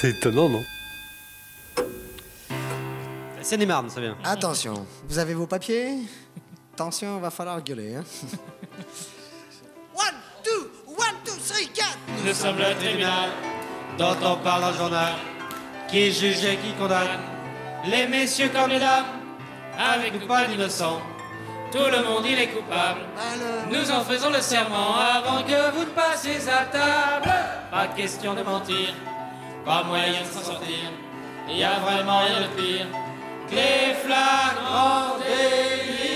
C'est étonnant, non? Seine-et-Marne, ça vient. Attention, vous avez vos papiers? Attention, va falloir gueuler, hein. 1, 2, 3, 4. Nous sommes le tribunal dont on parle dans le journal, qui juge et qui condamne les messieurs comme les dames, avec nous pas d'innocents. Tout le monde il est coupable. Nous en faisons le serment avant que vous ne passiez à table. Pas question de mentir, pas moyen de s'en sortir. Il y a vraiment rien de pire que les flagrants délits.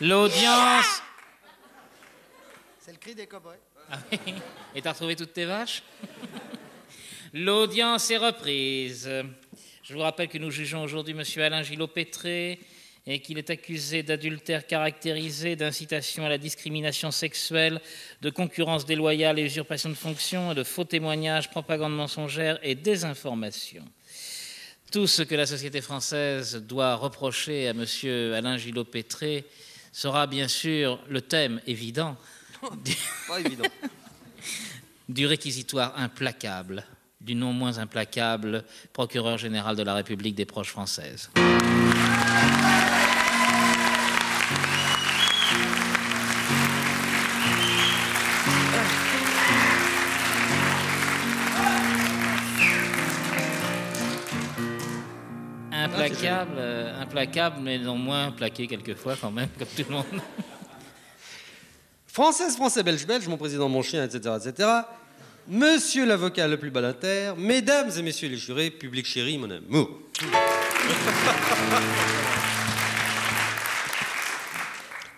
L'audience. C'est le cri des cow-boys. Ah oui. Et t'as retrouvé toutes tes vaches? L'audience est reprise. Je vous rappelle que nous jugeons aujourd'hui M. Alain Gillot-Pétré et qu'il est accusé d'adultère caractérisé, d'incitation à la discrimination sexuelle, de concurrence déloyale et usurpation de fonction, et de faux témoignages, propagande mensongère et désinformation. Tout ce que la société française doit reprocher à M. Alain Gillot-Pétré sera bien sûr le thème évident Pas évident. du réquisitoire implacable, du non moins implacable procureur général de la République des proches françaises. Implacable, mais non moins plaqué quelquefois quand même, comme tout le monde. Française, Français, Belge, Belge, mon président, mon chien, etc., etc. Monsieur l'avocat le plus balataire, mesdames et messieurs les jurés, public chéri, mon amour.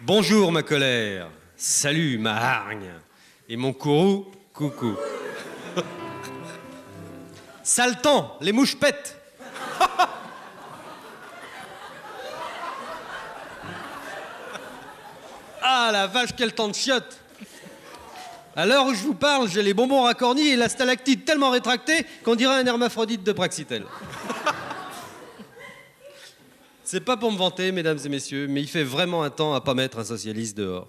Bonjour ma colère, salut ma hargne, et mon courroux, coucou. Sale temps, les mouches pètent. Ah la vache, quel temps de chiottes! À l'heure où je vous parle, j'ai les bonbons racornis et la stalactite tellement rétractée qu'on dirait un hermaphrodite de Praxitèle. C'est pas pour me vanter, mesdames et messieurs, mais il fait vraiment un temps à pas mettre un socialiste dehors.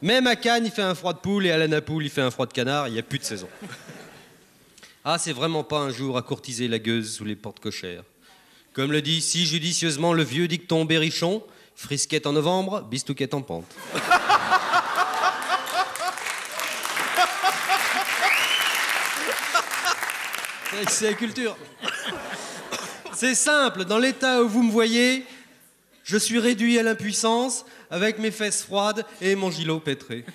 Même à Cannes, il fait un froid de poule et à la Napoule, il fait un froid de canard, il n'y a plus de saison. Ah, c'est vraiment pas un jour à courtiser la gueuse sous les portes cochères. Comme le dit si judicieusement le vieux dicton berrichon, frisquette en novembre, bistouquette en pente. C'est la culture. C'est simple, dans l'état où vous me voyez, je suis réduit à l'impuissance avec mes fesses froides et mon gilet pétré.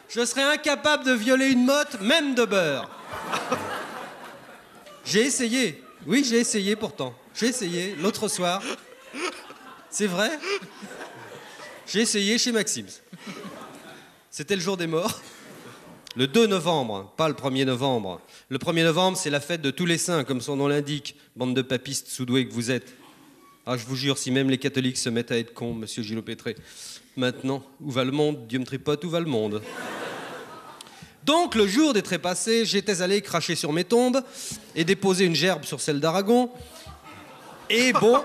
Je serais incapable de violer une motte, même de beurre. J'ai essayé. Oui, j'ai essayé pourtant. J'ai essayé l'autre soir. C'est vrai. J'ai essayé chez Maxim's. C'était le jour des morts. Le 2 novembre, pas le 1er novembre. Le 1er novembre, c'est la fête de tous les saints, comme son nom l'indique, bande de papistes sous-doués que vous êtes. Ah, je vous jure, si même les catholiques se mettent à être cons, monsieur Gillot-Pétré. Maintenant, où va le monde? Dieu me tripote, où va le monde? Donc, le jour des trépassés, j'étais allé cracher sur mes tombes et déposer une gerbe sur celle d'Aragon. Et bon...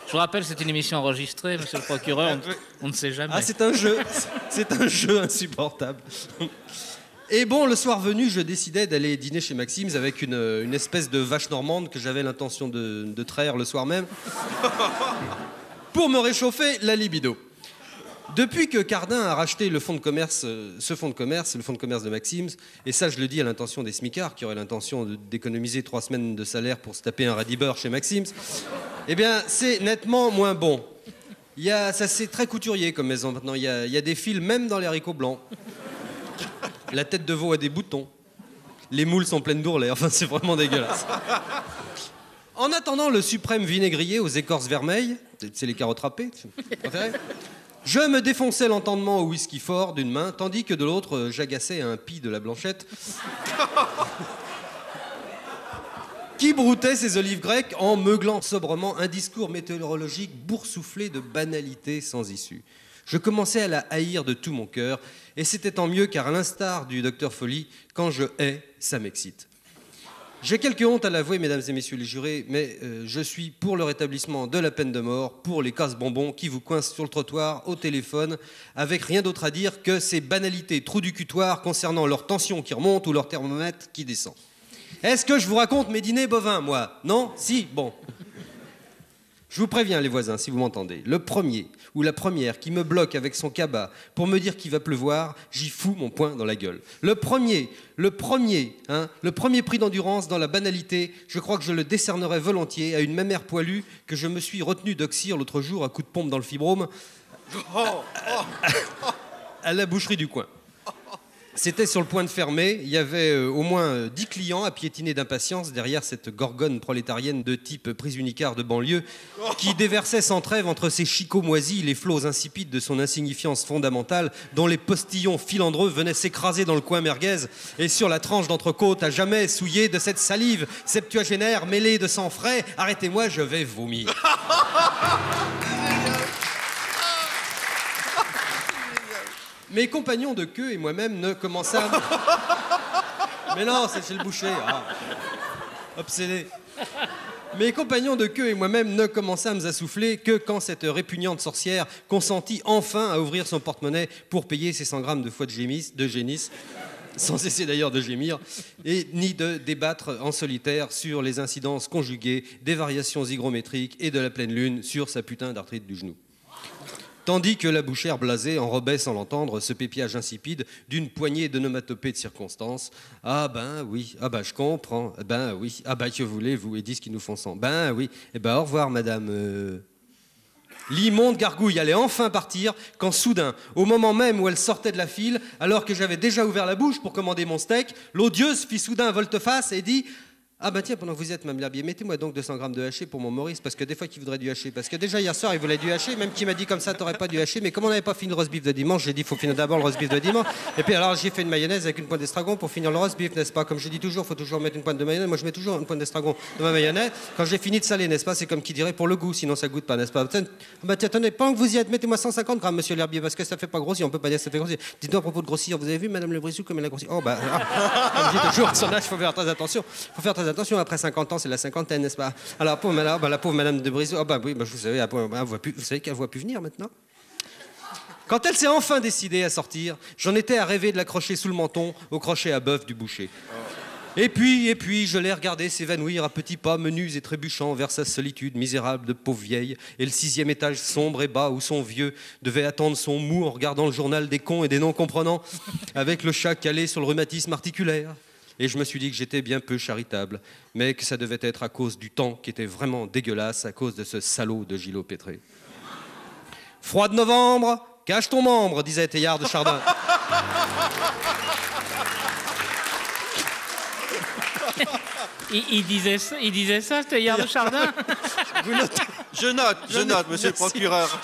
Je vous rappelle, c'est une émission enregistrée, monsieur le procureur, on ne sait jamais. Ah, c'est un jeu. C'est un jeu insupportable. Et bon, le soir venu, je décidais d'aller dîner chez Maxim's avec une espèce de vache normande que j'avais l'intention de traire le soir même pour me réchauffer la libido. Depuis que Cardin a racheté le fonds de commerce, ce fonds de commerce, le fonds de commerce de Maxim's, et ça je le dis à l'intention des smicards qui auraient l'intention d'économiser 3 semaines de salaire pour se taper un radibeur chez Maxim's, eh bien c'est nettement moins bon. Ça c'est très couturier comme maison maintenant, il y a des fils même dans les haricots blancs. La tête de veau a des boutons. Les moules sont pleines d'ourlets, enfin c'est vraiment dégueulasse. En attendant le suprême vinaigrier aux écorces vermeilles, c'est les carottes râpées, tu préfères? Je me défonçais l'entendement au whisky fort d'une main, tandis que de l'autre, j'agaçais un pis de la Blanchette qui broutait ses olives grecques en meuglant sobrement un discours météorologique boursouflé de banalités sans issue. Je commençais à la haïr de tout mon cœur, et c'était tant mieux car à l'instar du docteur Folly, quand je hais, ça m'excite. J'ai quelque honte à l'avouer, mesdames et messieurs les jurés, mais je suis pour le rétablissement de la peine de mort pour les casse-bonbons qui vous coincent sur le trottoir, au téléphone, avec rien d'autre à dire que ces banalités trous du cutoir concernant leur tension qui remonte ou leur thermomètre qui descend. Est-ce que je vous raconte mes dîners bovins, moi? Non? Si? Bon. Je vous préviens, les voisins, si vous m'entendez. Le premier ou la première qui me bloque avec son cabas pour me dire qu'il va pleuvoir, j'y fous mon poing dans la gueule. Le premier prix d'endurance dans la banalité, je crois que je le décernerais volontiers à une mamère poilue que je me suis retenu d'oxyre l'autre jour à coup de pompe dans le fibrome à la boucherie du coin. C'était sur le point de fermer, il y avait au moins 10 clients à piétiner d'impatience derrière cette gorgone prolétarienne de type prise unicard de banlieue qui déversait sans trêve entre ses chicots moisis les flots insipides de son insignifiance fondamentale dont les postillons filandreux venaient s'écraser dans le coin merguez et sur la tranche d'entrecôte à jamais souillée de cette salive septuagénaire mêlée de sang frais. Arrêtez-moi, je vais vomir. Mes compagnons de queue et moi-même ne commençâmes... Mais non, c'est chez le boucher. Ah. Obsédé. Mes compagnons de queue et moi-même ne commençâmes à souffler que quand cette répugnante sorcière consentit enfin à ouvrir son porte-monnaie pour payer ses 100 grammes de foie de génisse, sans cesser d'ailleurs de gémir, et ni de débattre en solitaire sur les incidences conjuguées des variations hygrométriques et de la pleine lune sur sa putain d'arthrite du genou. Tandis que la bouchère blasée enrobait sans l'entendre ce pépiage insipide d'une poignée de nomatopées de circonstances. Ah ben oui, ah ben je comprends, ben oui, ah ben que voulez-vous, et disent qu'ils nous font sang. Ben oui, eh ben au revoir madame. L'immonde gargouille allait enfin partir quand soudain, au moment même où elle sortait de la file, alors que j'avais déjà ouvert la bouche pour commander mon steak, l'odieuse fit soudain un volte-face et dit... Ah bah tiens, pendant que vous êtes, Mme Lherbier, mettez-moi donc 200 grammes de haché pour mon Maurice, parce que des fois qu'il voudrait du haché, parce que déjà hier soir il voulait du haché, même qu'il m'a dit comme ça t'aurais pas du haché, mais comme on n'avait pas fini le roast beef de dimanche, j'ai dit faut finir d'abord le roast beef de dimanche, et puis alors j'ai fait une mayonnaise avec une pointe d'estragon pour finir le roast beef, n'est-ce pas? Comme je dis toujours, faut toujours mettre une pointe de mayonnaise, moi je mets toujours une pointe d'estragon dans ma mayonnaise, quand j'ai fini de saler, n'est-ce pas? C'est comme qui dirait pour le goût, sinon ça goûte pas, n'est-ce pas? Bah tiens, attendez, pendant que vous y êtes, mettez-moi 150 grammes, monsieur Lherbier, parce que ça fait pas grossir, on peut pas dire que ça fait grossir. Dites-moi à propos de grossir, vous avez vu Madame Le Brissou comme elle a grossi? Oh bah, comme je dis toujours, à son âge, faut faire très attention, après 50 ans, c'est la cinquantaine, n'est-ce pas? Alors, la pauvre Madame de Brissot, oui, vous savez, vous savez qu'elle ne voit plus venir maintenant. Quand elle s'est enfin décidée à sortir, j'en étais à rêver de l'accrocher sous le menton au crochet à bœuf du boucher. Et puis, je l'ai regardé s'évanouir à petits pas menus et trébuchants vers sa solitude misérable de pauvre vieille et le 6e étage sombre et bas où son vieux devait attendre son mou en regardant le journal des cons et des non-comprenants avec le chat calé sur le rhumatisme articulaire. Et je me suis dit que j'étais bien peu charitable, mais que ça devait être à cause du temps qui était vraiment dégueulasse, à cause de ce salaud de Gillot Pétré. Froid de novembre, cache ton membre, disait Théillard de Chardin. Il disait ça, Théillard de Chardin. Je note, monsieur le procureur.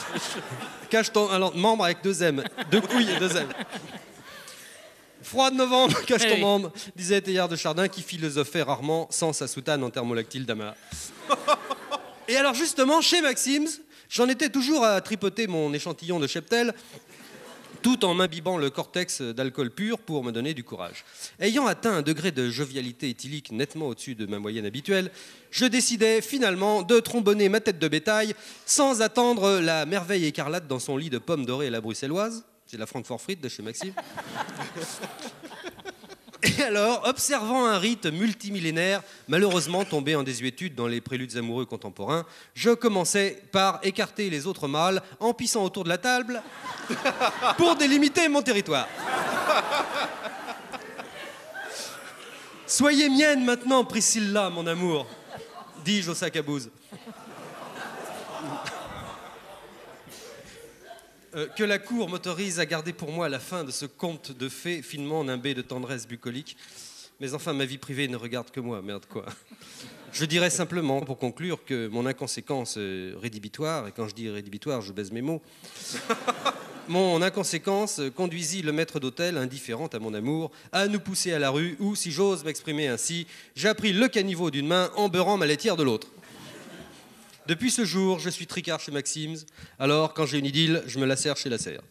Cache ton membre avec 2 M, 2 couilles et 2 M. Froid de novembre, cache ton membre, disait Théillard de Chardin, qui philosophait rarement sans sa soutane en thermolactyle d'Ama. Et alors justement, chez Maxim's, j'en étais toujours à tripoter mon échantillon de cheptel, tout en m'imbibant le cortex d'alcool pur pour me donner du courage. Ayant atteint un degré de jovialité éthylique nettement au-dessus de ma moyenne habituelle, je décidai finalement de trombonner ma tête de bétail sans attendre la merveille écarlate dans son lit de pommes dorées à la bruxelloise. C'est la Francfort Frite de chez Maxime. Et alors, observant un rite multimillénaire, malheureusement tombé en désuétude dans les préludes amoureux contemporains, je commençais par écarter les autres mâles en pissant autour de la table pour délimiter mon territoire. Soyez mienne maintenant, Priscilla, mon amour, dis-je au sac à bouse. Que la cour m'autorise à garder pour moi la fin de ce conte de fées finement nimbé de tendresse bucolique. Mais enfin, ma vie privée ne regarde que moi, merde quoi. Je dirais simplement, pour conclure, que mon inconséquence rédhibitoire, et quand je dis rédhibitoire, je baise mes mots, mon inconséquence conduisit le maître d'hôtel, indifférent à mon amour, à nous pousser à la rue, où, si j'ose m'exprimer ainsi, j'appris le caniveau d'une main en beurrant ma laitière de l'autre. Depuis ce jour, je suis tricard chez Maxim's. Alors, quand j'ai une idylle, je me la serre chez la serre.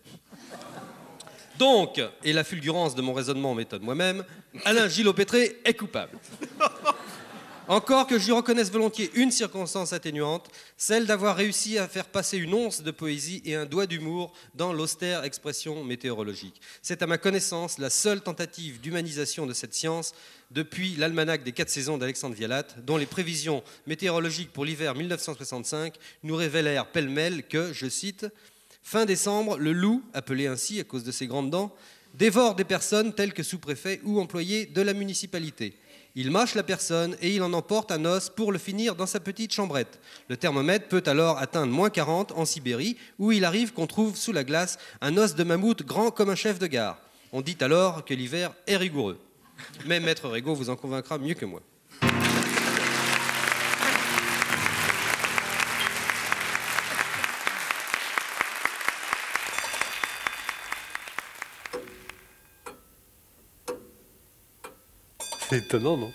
Donc, et la fulgurance de mon raisonnement m'étonne moi-même, Alain Gillot Pétré est coupable. Encore que je lui reconnaisse volontiers une circonstance atténuante, celle d'avoir réussi à faire passer une once de poésie et un doigt d'humour dans l'austère expression météorologique. C'est à ma connaissance la seule tentative d'humanisation de cette science depuis l'almanach des 4 saisons d'Alexandre Vialat, dont les prévisions météorologiques pour l'hiver 1965 nous révélèrent pêle-mêle que, je cite, « Fin décembre, le loup, appelé ainsi à cause de ses grandes dents, dévore des personnes telles que sous-préfets ou employés de la municipalité. Il mâche la personne et il en emporte un os pour le finir dans sa petite chambrette. Le thermomètre peut alors atteindre moins 40 en Sibérie, où il arrive qu'on trouve sous la glace un os de mammouth grand comme un chef de gare. On dit alors que l'hiver est rigoureux. » Mais Maître Régaud vous en convaincra mieux que moi. C'est étonnant, non?